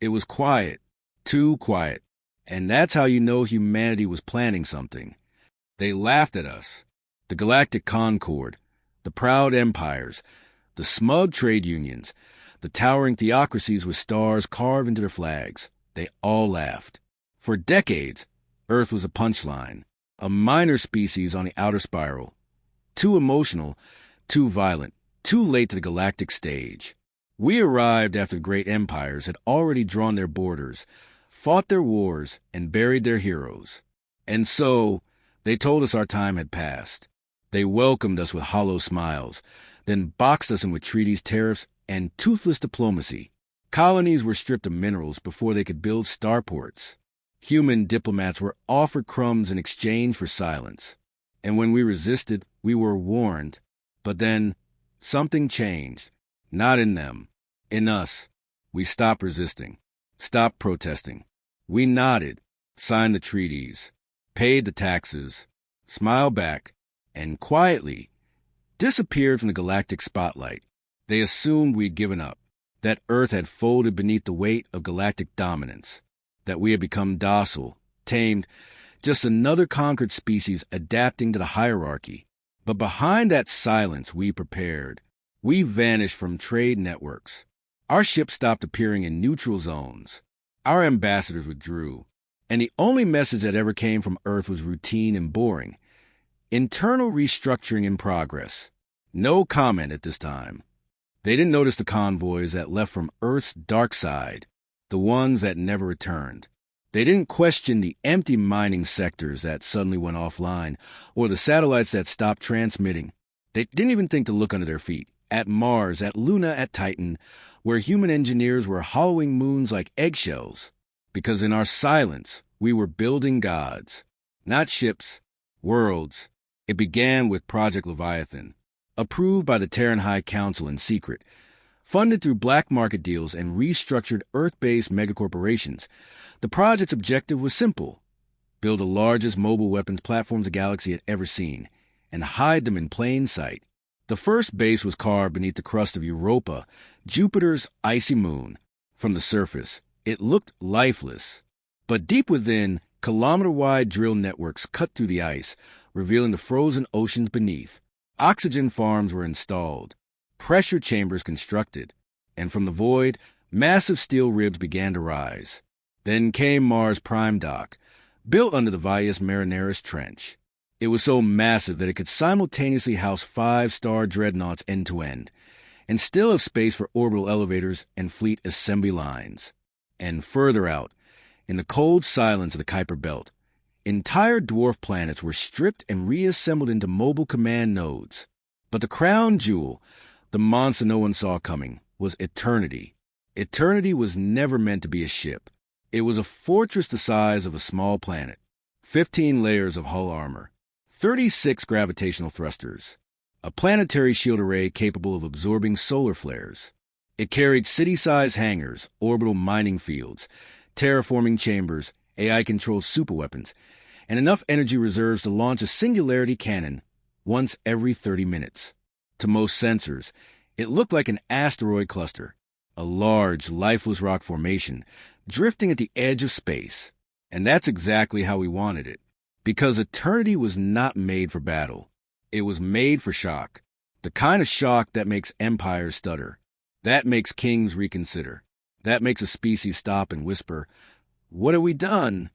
It was quiet, too quiet, and that's how you know humanity was planning something. They laughed at us, the Galactic Concord, the proud empires, the smug trade unions, the towering theocracies with stars carved into their flags. They all laughed. For decades, Earth was a punchline, a minor species on the outer spiral. Too emotional, too violent, too late to the galactic stage. We arrived after the great empires had already drawn their borders, fought their wars, and buried their heroes. And so, they told us our time had passed. They welcomed us with hollow smiles, then boxed us in with treaties, tariffs, and toothless diplomacy. Colonies were stripped of minerals before they could build starports. Human diplomats were offered crumbs in exchange for silence. And when we resisted, we were warned. But then, something changed. Not in them. In us. We stopped resisting. Stopped protesting. We nodded, signed the treaties, paid the taxes, smiled back, and quietly disappeared from the galactic spotlight. They assumed we'd given up, that Earth had folded beneath the weight of galactic dominance, that we had become docile, tamed, just another conquered species adapting to the hierarchy. But behind that silence we prepared. We vanished from trade networks. Our ships stopped appearing in neutral zones. Our ambassadors withdrew. And the only message that ever came from Earth was routine and boring. Internal restructuring in progress. No comment at this time. They didn't notice the convoys that left from Earth's dark side, the ones that never returned. They didn't question the empty mining sectors that suddenly went offline, or the satellites that stopped transmitting. They didn't even think to look under their feet, at Mars, at Luna, at Titan, where human engineers were hollowing moons like eggshells. Because in our silence, we were building gods. Not ships, worlds. It began with Project Leviathan, approved by the Terran High Council in secret, funded through black market deals and restructured Earth-based megacorporations. The project's objective was simple: build the largest mobile weapons platforms the galaxy had ever seen, and hide them in plain sight. The first base was carved beneath the crust of Europa, Jupiter's icy moon. From the surface, it looked lifeless. But deep within, kilometer-wide drill networks cut through the ice, revealing the frozen oceans beneath. Oxygen farms were installed, pressure chambers constructed, and from the void, massive steel ribs began to rise. Then came Mars Prime Dock, built under the Valles Marineris Trench. It was so massive that it could simultaneously house 5-star dreadnoughts end-to-end, and still have space for orbital elevators and fleet assembly lines. And further out, in the cold silence of the Kuiper Belt, entire dwarf planets were stripped and reassembled into mobile command nodes. But the crown jewel, the monster no one saw coming, was Eternity. Eternity was never meant to be a ship. It was a fortress the size of a small planet, 15 layers of hull armor, 36 gravitational thrusters, a planetary shield array capable of absorbing solar flares. It carried city-sized hangars, orbital mining fields, terraforming chambers, AI-controlled superweapons, and enough energy reserves to launch a singularity cannon once every 30 minutes. To most sensors, it looked like an asteroid cluster, a large, lifeless rock formation drifting at the edge of space. And that's exactly how we wanted it. Because Eternity was not made for battle. It was made for shock. The kind of shock that makes empires stutter. That makes kings reconsider. That makes a species stop and whisper, "What have we done?"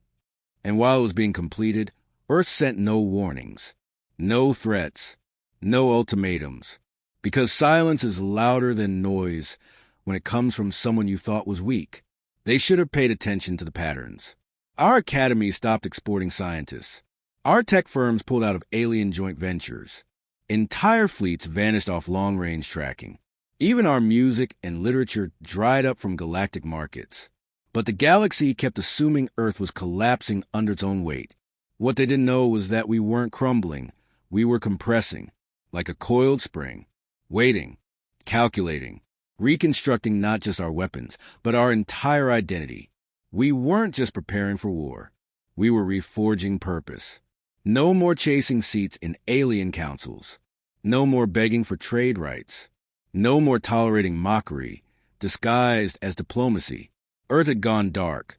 And while it was being completed, Earth sent no warnings, no threats, no ultimatums. Because silence is louder than noise when it comes from someone you thought was weak. They should have paid attention to the patterns. Our academy stopped exporting scientists. Our tech firms pulled out of alien joint ventures. Entire fleets vanished off long-range tracking. Even our music and literature dried up from galactic markets. But the galaxy kept assuming Earth was collapsing under its own weight. What they didn't know was that we weren't crumbling. We were compressing, like a coiled spring, waiting, calculating, reconstructing not just our weapons, but our entire identity. We weren't just preparing for war. We were reforging purpose. No more chasing seats in alien councils. No more begging for trade rights. No more tolerating mockery, disguised as diplomacy. Earth had gone dark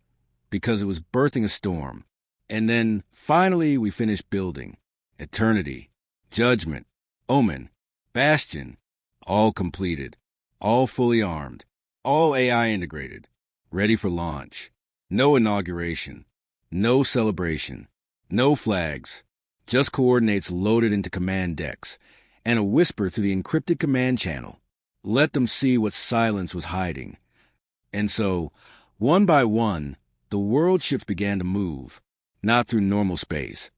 because it was birthing a storm. And then, finally, we finished building. Eternity, Judgment, Omen, Bastion, all completed, all fully armed, all AI integrated, ready for launch. No inauguration, no celebration, no flags, just coordinates loaded into command decks, and a whisper through the encrypted command channel. Let them see what silence was hiding. And so, one by one, the world ships began to move, not through normal space,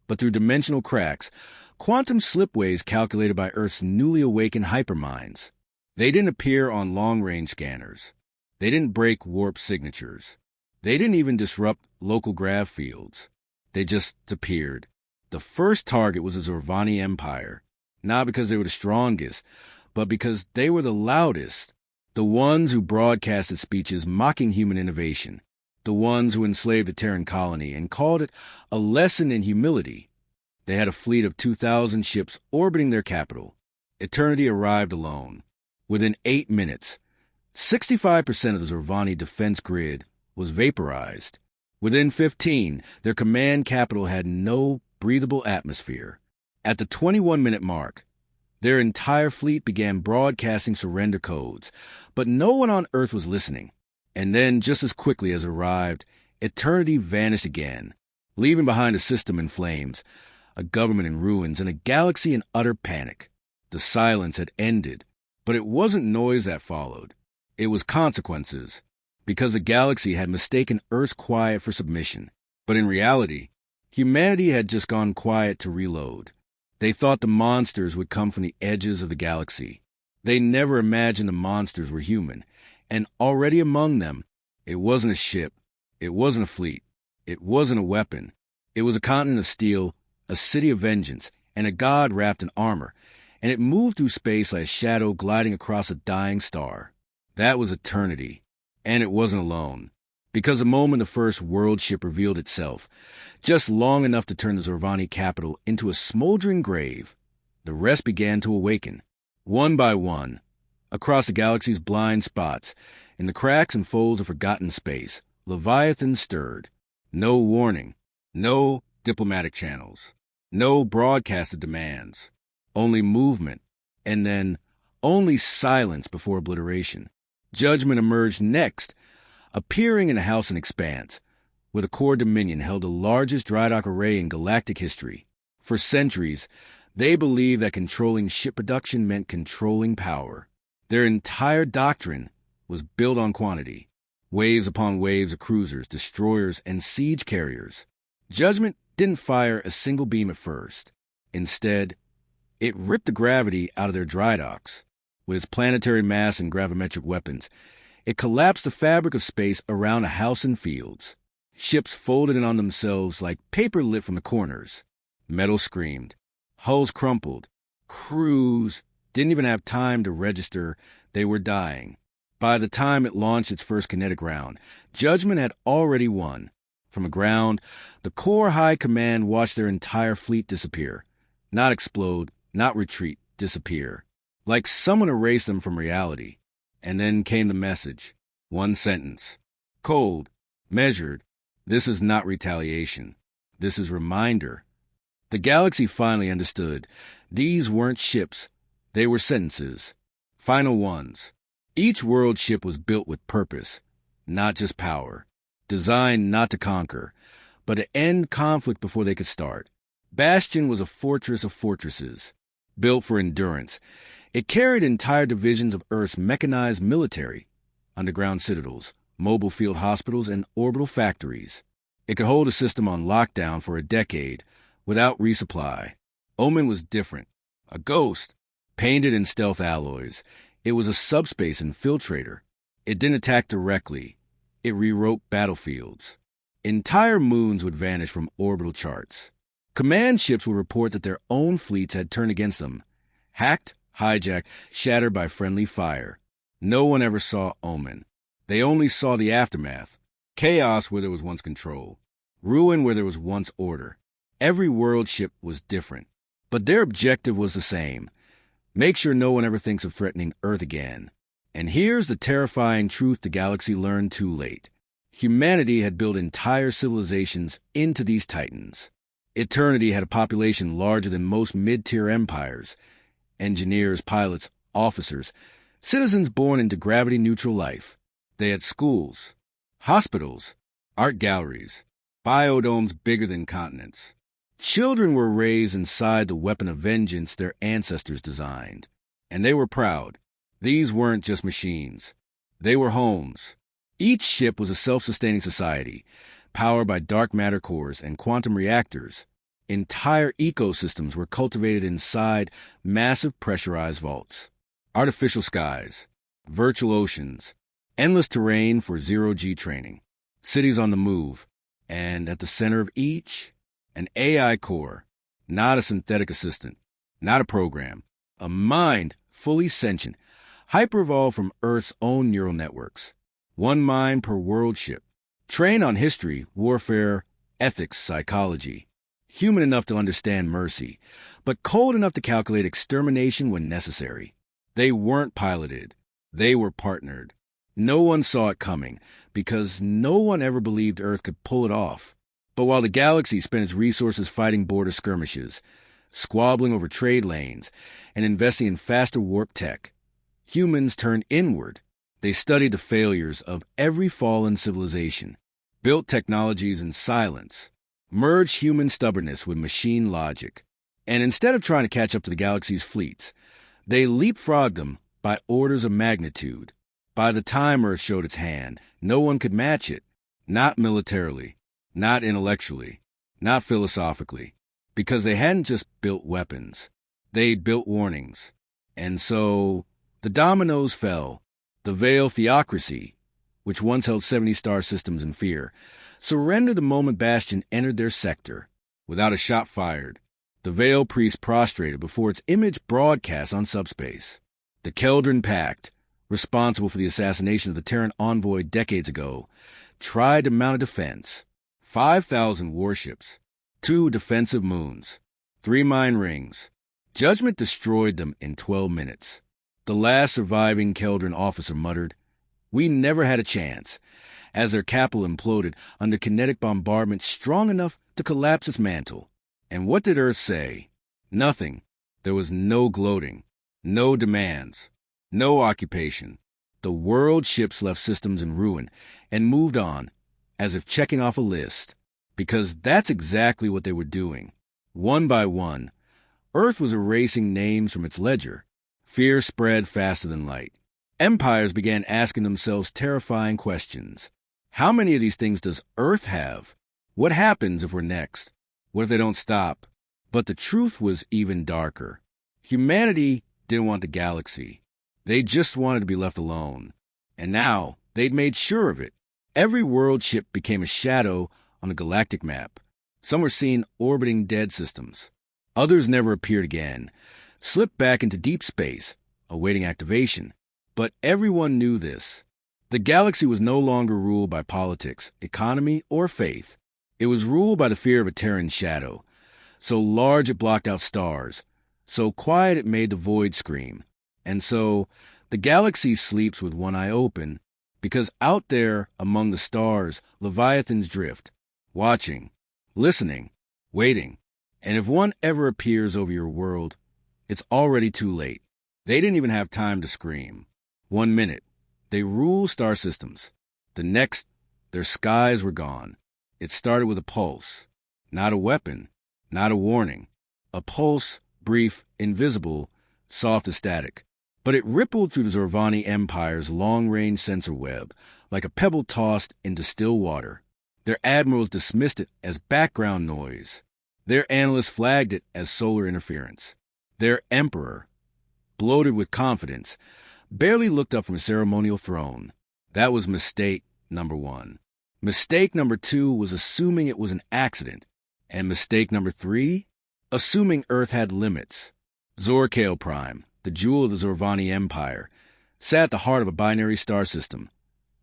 but through dimensional cracks, quantum slipways calculated by Earth's newly awakened hyperminds. They didn't appear on long-range scanners. They didn't break warp signatures. They didn't even disrupt local grav fields. They just appeared. The first target was the Zorvani Empire, not because they were the strongest, but because they were the loudest, the ones who broadcasted speeches mocking human innovation, the ones who enslaved a Terran colony and called it a lesson in humility. They had a fleet of 2,000 ships orbiting their capital. Eternity arrived alone. Within 8 minutes, 65% of the Zorvani defense grid was vaporized. Within 15, their command capital had no breathable atmosphere. At the 21-minute mark, their entire fleet began broadcasting surrender codes, but no one on Earth was listening. And then, just as quickly as it arrived, Eternity vanished again, leaving behind a system in flames, a government in ruins, and a galaxy in utter panic. The silence had ended, but it wasn't noise that followed. It was consequences, because the galaxy had mistaken Earth's quiet for submission. But in reality, humanity had just gone quiet to reload. They thought the monsters would come from the edges of the galaxy. They never imagined the monsters were human, and already among them, it wasn't a ship, it wasn't a fleet, it wasn't a weapon. It was a continent of steel, a city of vengeance, and a god wrapped in armor, and it moved through space like a shadow gliding across a dying star. That was Eternity, and it wasn't alone. Because the moment the first world ship revealed itself, just long enough to turn the Zorvani capital into a smoldering grave, the rest began to awaken. One by one, across the galaxy's blind spots, in the cracks and folds of forgotten space, Leviathan stirred. No warning, no diplomatic channels, no broadcasted demands, only movement, and then only silence before obliteration. Judgment emerged next, appearing in a house in expanse, where the core dominion held the largest dry dock array in galactic history. For centuries, they believed that controlling ship production meant controlling power. Their entire doctrine was built on quantity, waves upon waves of cruisers, destroyers, and siege carriers. Judgment didn't fire a single beam at first. Instead, it ripped the gravity out of their dry docks. With its planetary mass and gravimetric weapons, it collapsed the fabric of space around a house and fields. Ships folded in on themselves like paper lit from the corners. Metal screamed. Hulls crumpled. Crews didn't even have time to register they were dying. By the time it launched its first kinetic round, Judgment had already won. From the ground, the Core High Command watched their entire fleet disappear. Not explode, not retreat, disappear. Like someone erased them from reality. And then came the message. One sentence. Cold, measured. This is not retaliation. This is reminder. The galaxy finally understood. These weren't ships. They were sentences. Final ones. Each world ship was built with purpose, not just power. Designed not to conquer, but to end conflict before they could start. Bastion was a fortress of fortresses, built for endurance. It carried entire divisions of Earth's mechanized military, underground citadels, mobile field hospitals, and orbital factories. It could hold a system on lockdown for a decade without resupply. Omen was different. A ghost, painted in stealth alloys. It was a subspace infiltrator. It didn't attack directly. It rewrote battlefields. Entire moons would vanish from orbital charts. Command ships would report that their own fleets had turned against them. Hacked, hijacked, shattered by friendly fire. No one ever saw Omen. They only saw the aftermath. Chaos where there was once control. Ruin where there was once order. Every world ship was different. But their objective was the same. Make sure no one ever thinks of threatening Earth again. And here's the terrifying truth the galaxy learned too late. Humanity had built entire civilizations into these titans. Eternity had a population larger than most mid-tier empires. Engineers, pilots, officers, citizens born into gravity-neutral life. They had schools, hospitals, art galleries, biodomes bigger than continents. Children were raised inside the weapon of vengeance their ancestors designed. And they were proud. These weren't just machines. They were homes. Each ship was a self-sustaining society, powered by dark matter cores and quantum reactors. Entire ecosystems were cultivated inside massive pressurized vaults. Artificial skies, virtual oceans, endless terrain for zero-G training, cities on the move, and at the center of each, an AI core, not a synthetic assistant, not a program, a mind fully sentient, hyper-evolved from Earth's own neural networks. One mind per world ship, trained on history, warfare, ethics, psychology. Human enough to understand mercy, but cold enough to calculate extermination when necessary. They weren't piloted. They were partnered. No one saw it coming, because no one ever believed Earth could pull it off. But while the galaxy spent its resources fighting border skirmishes, squabbling over trade lanes, and investing in faster warp tech, humans turned inward. They studied the failures of every fallen civilization, built technologies in silence, merged human stubbornness with machine logic, and instead of trying to catch up to the galaxy's fleets, they leapfrogged them by orders of magnitude. By the time Earth showed its hand, no one could match it, not militarily, not intellectually, not philosophically, because they hadn't just built weapons, they'd built warnings. And so the dominoes fell. The Veil theocracy, which once held 70 star systems in fear, surrendered the moment Bastion entered their sector. Without a shot fired, the Veil priest prostrated before its image broadcast on subspace. The Keldron Pact, responsible for the assassination of the Terran envoy decades ago, tried to mount a defense. 5,000 warships, 2 defensive moons, 3 mine rings. Judgment destroyed them in 12 minutes. The last surviving Keldron officer muttered, "We never had a chance," as their capital imploded under kinetic bombardment strong enough to collapse its mantle. And what did Earth say? Nothing. There was no gloating, no demands, no occupation. The world ships left systems in ruin and moved on, as if checking off a list, because that's exactly what they were doing. One by one, Earth was erasing names from its ledger. Fear spread faster than light. Empires began asking themselves terrifying questions. How many of these things does Earth have? What happens if we're next? What if they don't stop? But the truth was even darker. Humanity didn't want the galaxy. They just wanted to be left alone. And now, they'd made sure of it. Every world ship became a shadow on the galactic map. Some were seen orbiting dead systems. Others never appeared again, slipped back into deep space, awaiting activation. But everyone knew this. The galaxy was no longer ruled by politics, economy, or faith. It was ruled by the fear of a Terran shadow, so large it blocked out stars, so quiet it made the void scream. And so the galaxy sleeps with one eye open, because out there among the stars, leviathans drift, watching, listening, waiting. And if one ever appears over your world, it's already too late. They didn't even have time to scream. 1 minute, they ruled star systems. The next, their skies were gone. It started with a pulse, not a weapon, not a warning. A pulse, brief, invisible, soft as static. But it rippled through the Zorvani Empire's long-range sensor web, like a pebble tossed into still water. Their admirals dismissed it as background noise. Their analysts flagged it as solar interference. Their emperor, bloated with confidence, barely looked up from a ceremonial throne. That was mistake number 1. Mistake number 2 was assuming it was an accident. And mistake number 3? Assuming Earth had limits. Zorkale Prime, the jewel of the Zorvani Empire, sat at the heart of a binary star system.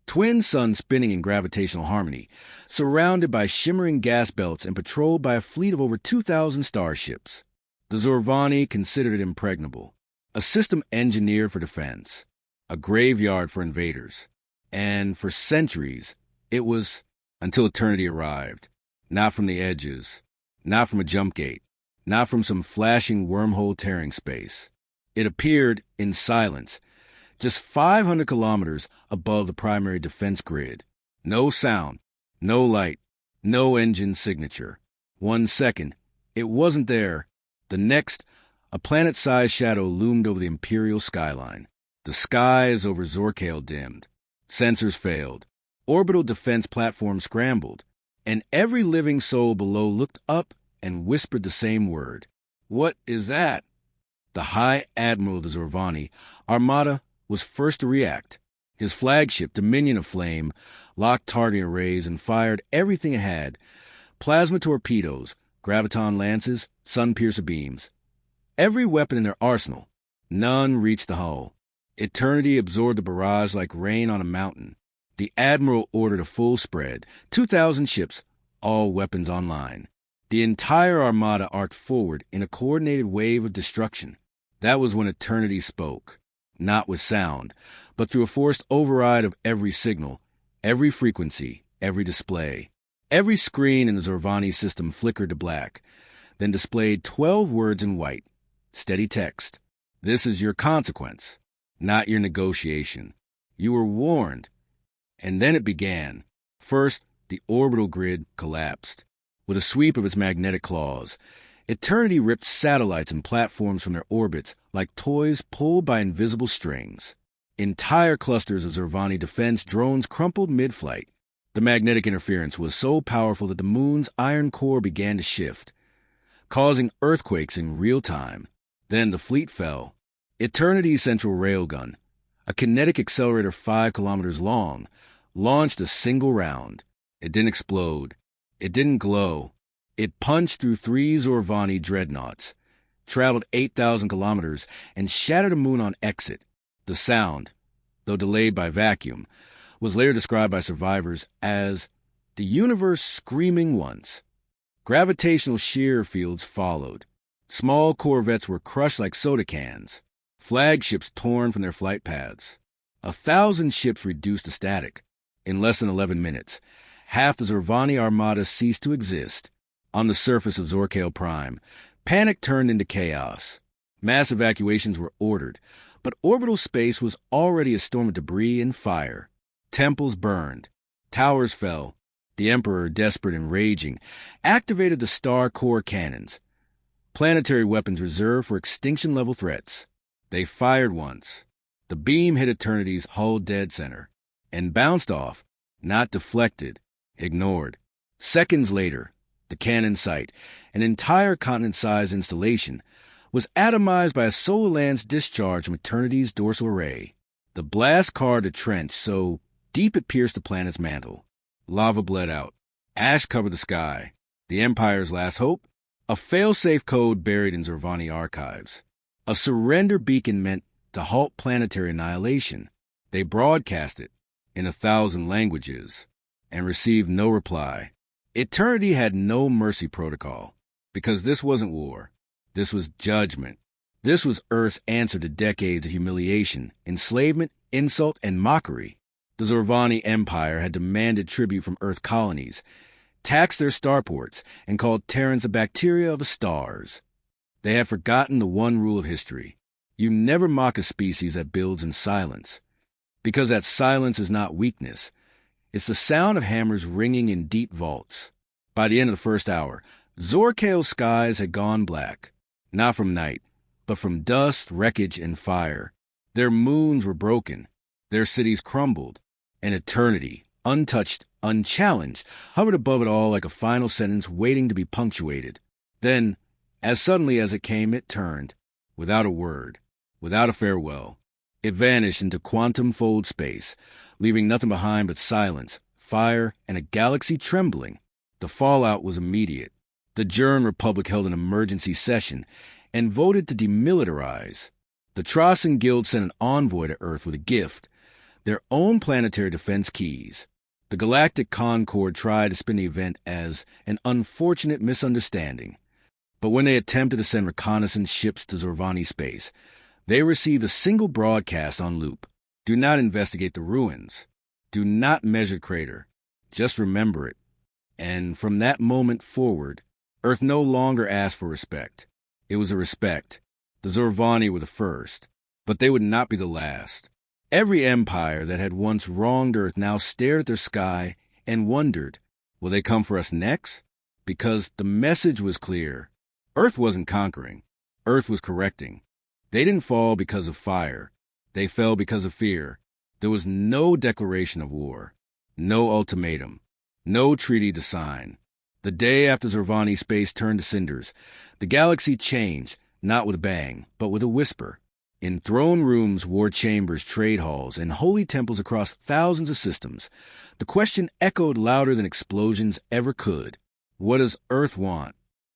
Twin suns spinning in gravitational harmony, surrounded by shimmering gas belts and patrolled by a fleet of over 2,000 starships. The Zorvani considered it impregnable, a system engineered for defense, a graveyard for invaders. And for centuries, It was until eternity arrived. Not from the edges, not from a jump gate, not from some flashing wormhole tearing space. It appeared in silence, just 500 kilometers above the primary defense grid. No sound, no light, no engine signature. 1 second, it wasn't there. The next, a planet-sized shadow loomed over the Imperial skyline. The skies over Zorkale dimmed. Sensors failed. Orbital defense platforms scrambled. And every living soul below looked up and whispered the same word. What is that? The High Admiral of the Zorvani Armada was first to react. His flagship, Dominion of Flame, locked targeting arrays and fired everything it had. Plasma torpedoes, graviton lances, sun-piercer beams. Every weapon in their arsenal. None reached the hull. Eternity absorbed the barrage like rain on a mountain. The Admiral ordered a full spread, 2,000 ships, all weapons online. The entire armada arced forward in a coordinated wave of destruction. That was when Eternity spoke, not with sound, but through a forced override of every signal, every frequency, every display. Every screen in the Zorvani system flickered to black, then displayed 12 words in white, steady text. This is your consequence, not your negotiation. You were warned. And then it began. First, the orbital grid collapsed. With a sweep of its magnetic claws, Eternity ripped satellites and platforms from their orbits like toys pulled by invisible strings. Entire clusters of Zorvani defense drones crumpled mid-flight. The magnetic interference was so powerful that the moon's iron core began to shift, causing earthquakes in real time. Then the fleet fell. Eternity's central railgun, a kinetic accelerator 5 kilometers long, launched a single round. It didn't explode. It didn't glow. It punched through 3 Zorvani dreadnoughts, traveled 8,000 kilometers, and shattered a moon on exit. The sound, though delayed by vacuum, was later described by survivors as the universe screaming once. Gravitational shear fields followed. Small corvettes were crushed like soda cans. Flagships torn from their flight paths. 1,000 ships reduced to static. In less than 11 minutes, half the Zorvani armada ceased to exist. On the surface of Zorkale Prime, panic turned into chaos. Mass evacuations were ordered, but orbital space was already a storm of debris and fire. Temples burned. Towers fell. The Emperor, desperate and raging, activated the star core cannons, planetary weapons reserved for extinction-level threats. They fired once. The beam hit Eternity's hull dead center and bounced off, not deflected, ignored. Seconds later, the cannon site, an entire continent-sized installation, was atomized by a solar lance discharge from Eternity's dorsal array. The blast carved a trench so deep it pierced the planet's mantle. Lava bled out. Ash covered the sky. The Empire's last hope? A fail-safe code buried in Zorvani archives. A surrender beacon meant to halt planetary annihilation. They broadcast it in 1,000 languages and received no reply. Eternity had no mercy protocol, because this wasn't war. This was judgment. This was Earth's answer to decades of humiliation, enslavement, insult, and mockery. The Zorvani Empire had demanded tribute from Earth colonies, taxed their starports, and called Terrans the bacteria of the stars. They had forgotten the one rule of history. You never mock a species that builds in silence, because that silence is not weakness. It's the sound of hammers ringing in deep vaults. By the end of the first hour, Zorkale's skies had gone black, not from night, but from dust, wreckage, and fire. Their moons were broken. Their cities crumbled. And Eternity, untouched, unchallenged, hovered above it all like a final sentence waiting to be punctuated. Then, as suddenly as it came, it turned, without a word, without a farewell. It vanished into quantum-fold space, leaving nothing behind but silence, fire, and a galaxy trembling. The fallout was immediate. The German Republic held an emergency session and voted to demilitarize. The Trossen Guild sent an envoy to Earth with a gift, their own planetary defense keys. The Galactic Concord tried to spin the event as an unfortunate misunderstanding. But when they attempted to send reconnaissance ships to Zorvani space, they received a single broadcast on loop. Do not investigate the ruins. Do not measure crater. Just remember it. And from that moment forward, Earth no longer asked for respect. It was a respect. The Zorvani were the first, but they would not be the last. Every empire that had once wronged Earth now stared at their sky and wondered, will they come for us next? Because the message was clear. Earth wasn't conquering. Earth was correcting. They didn't fall because of fire. They fell because of fear. There was no declaration of war, no ultimatum, no treaty to sign. The day after Zorvani space turned to cinders, the galaxy changed, not with a bang, but with a whisper. In throne rooms, war chambers, trade halls, and holy temples across thousands of systems, the question echoed louder than explosions ever could. What does Earth want?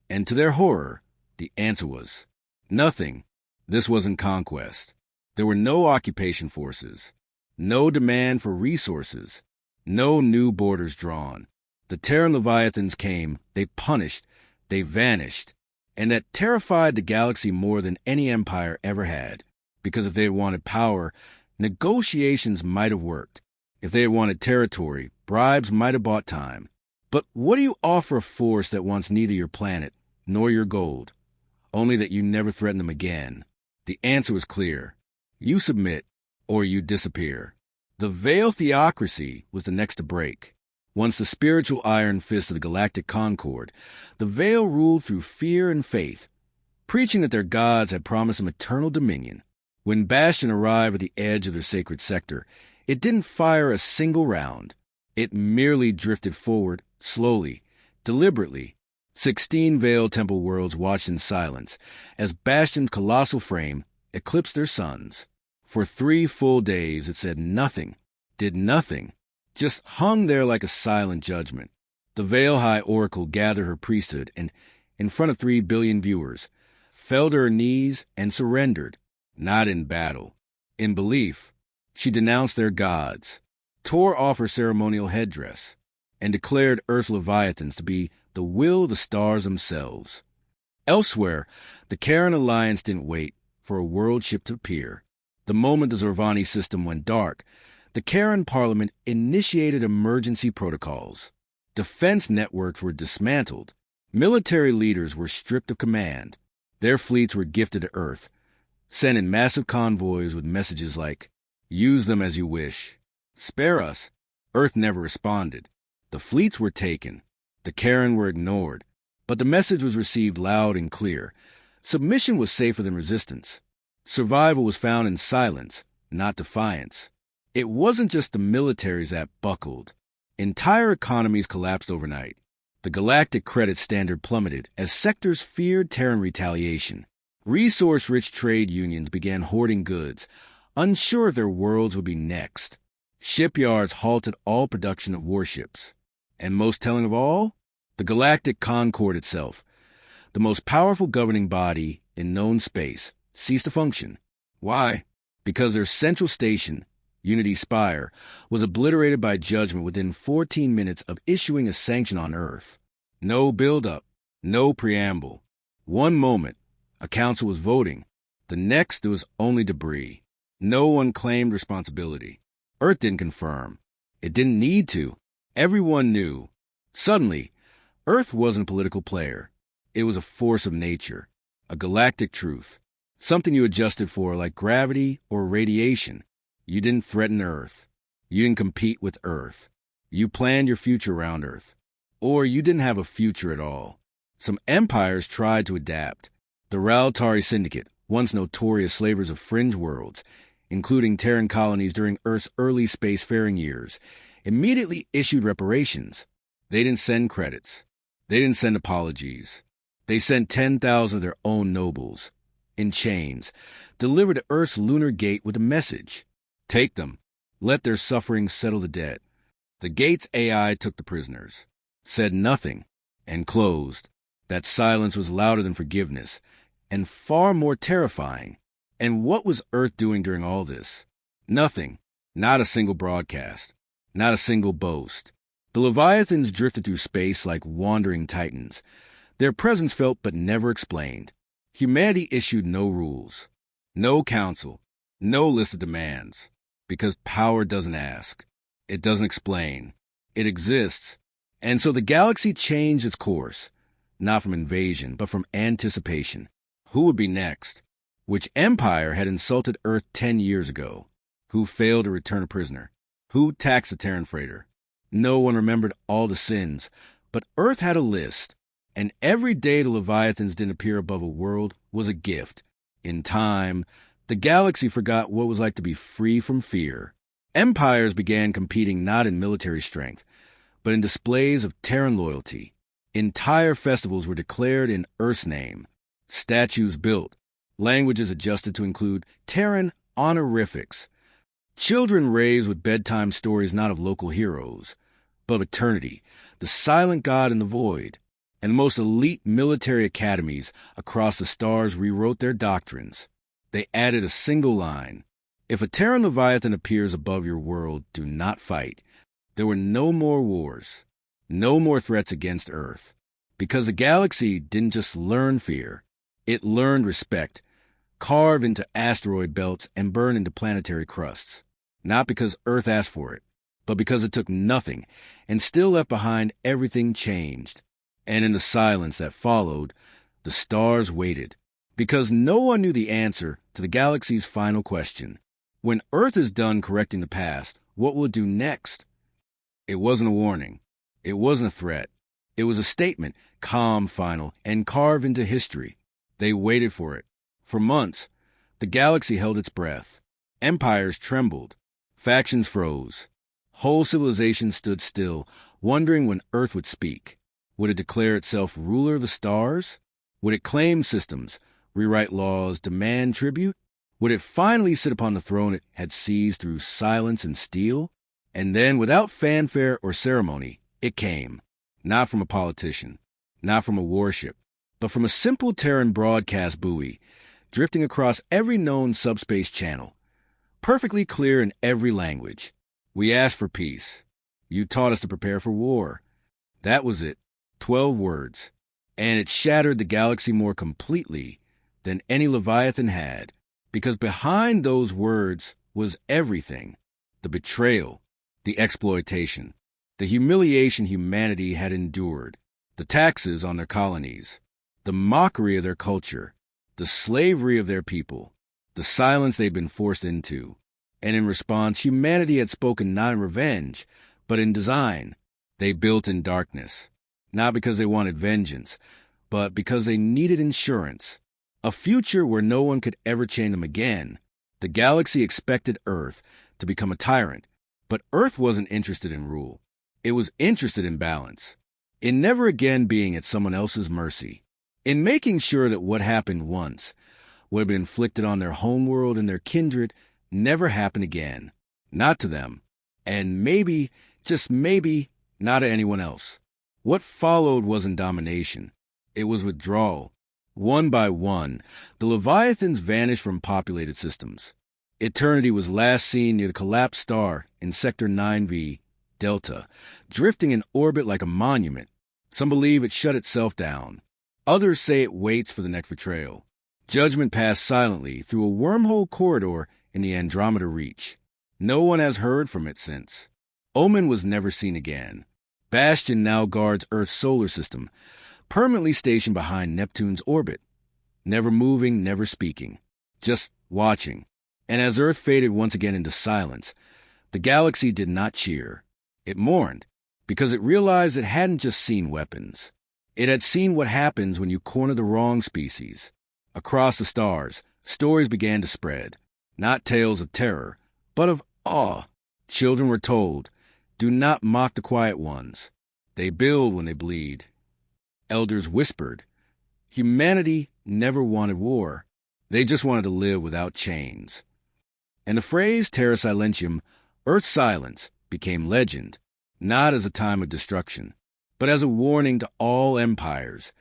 And to their horror, the answer was nothing. This wasn't conquest. There were no occupation forces, no demand for resources, no new borders drawn. The Terran Leviathans came, they punished, they vanished, and that terrified the galaxy more than any empire ever had. Because if they had wanted power, negotiations might have worked. If they had wanted territory, bribes might have bought time. But what do you offer a force that wants neither your planet nor your gold? Only that you never threaten them again. The answer was clear. You submit, or you disappear. The Veil theocracy was the next to break. Once the spiritual iron fist of the Galactic Concord, the Veil ruled through fear and faith, preaching that their gods had promised them eternal dominion. When Bastion arrived at the edge of their sacred sector, it didn't fire a single round. It merely drifted forward, slowly, deliberately. 16 Veil Temple worlds watched in silence as Bastion's colossal frame eclipsed their suns. For 3 full days it said nothing, did nothing, just hung there like a silent judgment. The Veil High Oracle gathered her priesthood and, in front of 3 billion viewers, fell to her knees and surrendered. Not in battle. In belief, she denounced their gods, tore off her ceremonial headdress, and declared Earth's Leviathans to be the will of the stars themselves. Elsewhere, the Karen Alliance didn't wait for a world ship to appear. The moment the Zorvani system went dark, the Karen Parliament initiated emergency protocols. Defense networks were dismantled. Military leaders were stripped of command. Their fleets were gifted to Earth, sent in massive convoys with messages like, use them as you wish. Spare us. Earth never responded. The fleets were taken. The Karen were ignored. But the message was received loud and clear. Submission was safer than resistance. Survival was found in silence, not defiance. It wasn't just the militaries that buckled. Entire economies collapsed overnight. The galactic credit standard plummeted as sectors feared Terran retaliation. Resource-rich trade unions began hoarding goods, unsure if their worlds would be next. Shipyards halted all production of warships. And most telling of all, the Galactic Concord itself, the most powerful governing body in known space, ceased to function. Why? Because their central station, Unity Spire, was obliterated by judgment within 14 minutes of issuing a sanction on Earth. No build-up, no preamble. One moment, a council was voting. The next, there was only debris. No one claimed responsibility. Earth didn't confirm. It didn't need to. Everyone knew. Suddenly, Earth wasn't a political player. It was a force of nature, a galactic truth, something you adjusted for like gravity or radiation. You didn't threaten Earth. You didn't compete with Earth. You planned your future around Earth. Or you didn't have a future at all. Some empires tried to adapt. The Raltari Syndicate, once notorious slavers of fringe worlds, including Terran colonies during Earth's early spacefaring years, immediately issued reparations. They didn't send credits. They didn't send apologies. They sent 10,000 of their own nobles, in chains, delivered to Earth's lunar gate with a message. Take them. Let their suffering settle the debt. The gate's AI took the prisoners, said nothing, and closed. That silence was louder than forgiveness, and far more terrifying. And what was Earth doing during all this? Nothing. Not a single broadcast. Not a single boast. The Leviathans drifted through space like wandering titans. Their presence felt but never explained. Humanity issued no rules, no council, no list of demands. Because power doesn't ask. It doesn't explain. It exists. And so the galaxy changed its course, not from invasion, but from anticipation. Who would be next? Which empire had insulted Earth 10 years ago? Who failed to return a prisoner? Who taxed a Terran freighter? No one remembered all the sins, but Earth had a list, and every day the Leviathans didn't appear above a world was a gift. In time, the galaxy forgot what was like to be free from fear. Empires began competing not in military strength, but in displays of Terran loyalty. Entire festivals were declared in Earth's name, statues built, languages adjusted to include Terran honorifics. Children raised with bedtime stories not of local heroes, but of eternity, the silent god in the void. And the most elite military academies across the stars rewrote their doctrines. They added a single line: if a Terran Leviathan appears above your world, do not fight. There were no more wars, no more threats against Earth, because the galaxy didn't just learn fear, it learned respect, carved into asteroid belts and burned into planetary crusts. Not because Earth asked for it, but because it took nothing and still left behind everything changed. And in the silence that followed, the stars waited, because no one knew the answer to the galaxy's final question. When Earth is done correcting the past, what will it do next? It wasn't a warning. It wasn't a threat. It was a statement, calm, final, and carved into history. They waited for it. For months, the galaxy held its breath. Empires trembled. Factions froze. Whole civilizations stood still, wondering when Earth would speak. Would it declare itself ruler of the stars? Would it claim systems, rewrite laws, demand tribute? Would it finally sit upon the throne it had seized through silence and steel? And then, without fanfare or ceremony, it came. Not from a politician, not from a warship, but from a simple Terran broadcast buoy, drifting across every known subspace channel, perfectly clear in every language. We asked for peace. You taught us to prepare for war. That was it. 12 words. And it shattered the galaxy more completely than any Leviathan had, because behind those words was everything. The betrayal, the exploitation, the humiliation humanity had endured, the taxes on their colonies, the mockery of their culture, the slavery of their people, the silence they'd been forced into. And in response, humanity had spoken not in revenge, but in design. They built in darkness, not because they wanted vengeance, but because they needed insurance. A future where no one could ever chain them again. The galaxy expected Earth to become a tyrant, but Earth wasn't interested in rule. It was interested in balance, in never again being at someone else's mercy, in making sure that what happened once would have been inflicted on their homeworld and their kindred never happen again. Not to them, and maybe, just maybe, not to anyone else. What followed wasn't domination. It was withdrawal. One by one, the Leviathans vanished from populated systems. Eternity was last seen near the collapsed star in Sector 9V, Delta, drifting in orbit like a monument. Some believe it shut itself down. Others say it waits for the next betrayal. Judgment passed silently through a wormhole corridor in the Andromeda Reach. No one has heard from it since. Omen was never seen again. Bastion now guards Earth's solar system, permanently stationed behind Neptune's orbit. Never moving, never speaking. Just watching. And as Earth faded once again into silence, the galaxy did not cheer. It mourned, because it realized it hadn't just seen weapons. It had seen what happens when you corner the wrong species. Across the stars, stories began to spread. Not tales of terror, but of awe. Children were told, do not mock the quiet ones. They build when they bleed. Elders whispered, humanity never wanted war. They just wanted to live without chains. And the phrase Terra Silentium, Earth's silence, became legend, not as a time of destruction, but as a warning to all empires.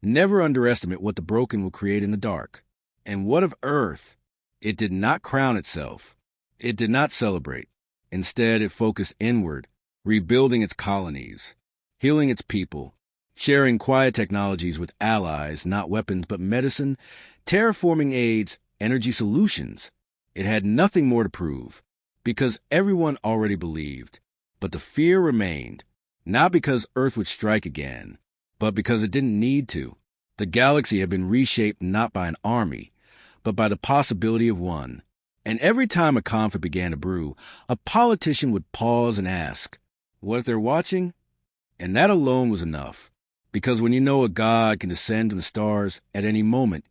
Never underestimate what the broken will create in the dark. And what of Earth? It did not crown itself. It did not celebrate. Instead, it focused inward, rebuilding its colonies, healing its people, sharing quiet technologies with allies, not weapons but medicine, terraforming aids, energy solutions. It had nothing more to prove, because everyone already believed. But the fear remained, not because Earth would strike again, but because it didn't need to. The galaxy had been reshaped not by an army, but by the possibility of one. And every time a conflict began to brew, a politician would pause and ask, what if they're watching? And that alone was enough, because when you know a god can descend from the stars at any moment,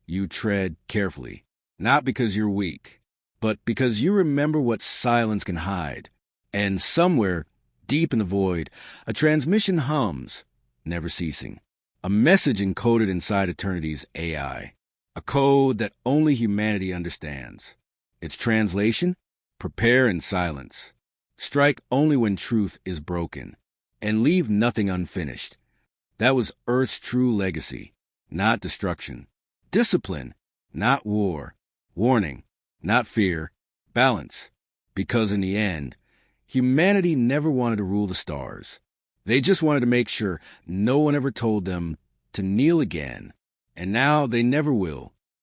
you tread carefully, not because you're weak, but because you remember what silence can hide. And somewhere, deep in the void, a transmission hums, never ceasing, a message encoded inside eternity's AI, a code that only humanity understands. Its translation? Prepare in silence. Strike only when truth is broken, and leave nothing unfinished. That was Earth's true legacy, not destruction. Discipline, not war. Warning, not fear. Balance, because in the end, humanity never wanted to rule the stars. They just wanted to make sure no one ever told them to kneel again. And now they never will,